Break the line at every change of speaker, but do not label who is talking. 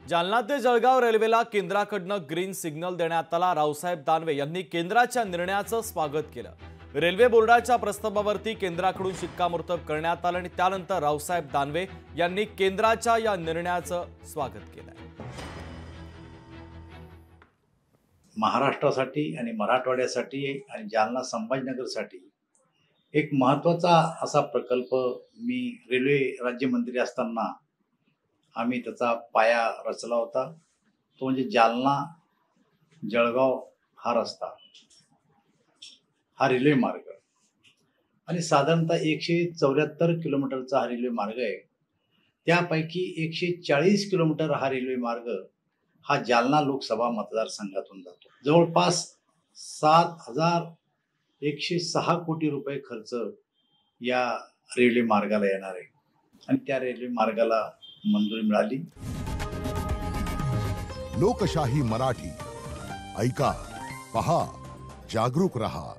जालना ते जळगाव रेल्वेला केंद्राकडून ग्रीन सिग्नल देण्यात आला। रावसाहेब दानवे यांनी केंद्राच्या निर्णयाचं स्वागत केलं। रेल्वे बोर्डाच्या प्रस्तावावरती केंद्राकडून शिक्कामोर्तब करण्यात आलं आणि त्यानंतर रावसाहेब दानवे यांनी केंद्राच्या या निर्णयाचं स्वागत केलं।
महाराष्ट्रासाठी आणि मराठवाड्यासाठी आणि जालना संभाजीनगरसाठी एक महत्त्वाचा असा प्रकल्प मी रेल्वे राज्यमंत्री असताना आम्ही त्याचा पाया रचला होता। तो म्हणजे जालना जळगाव हा रस्ता, हा रेल्वे मार्ग आणि साधारणतः 174 किलोमीटरचा हा रेल्वे मार्ग आहे। त्यापैकी 140 किलोमीटर हा रेल्वे मार्ग हा जालना लोकसभा मतदारसंघातून जातो। जवळपास 7,106 कोटी रुपये खर्च या रेल्वे मार्गाला येणार आहे आणि त्या रेल्वे मार्गाला मंजुरी मिळाली।
लोकशाही मराठी ऐका, पहा, जागरूक रहा।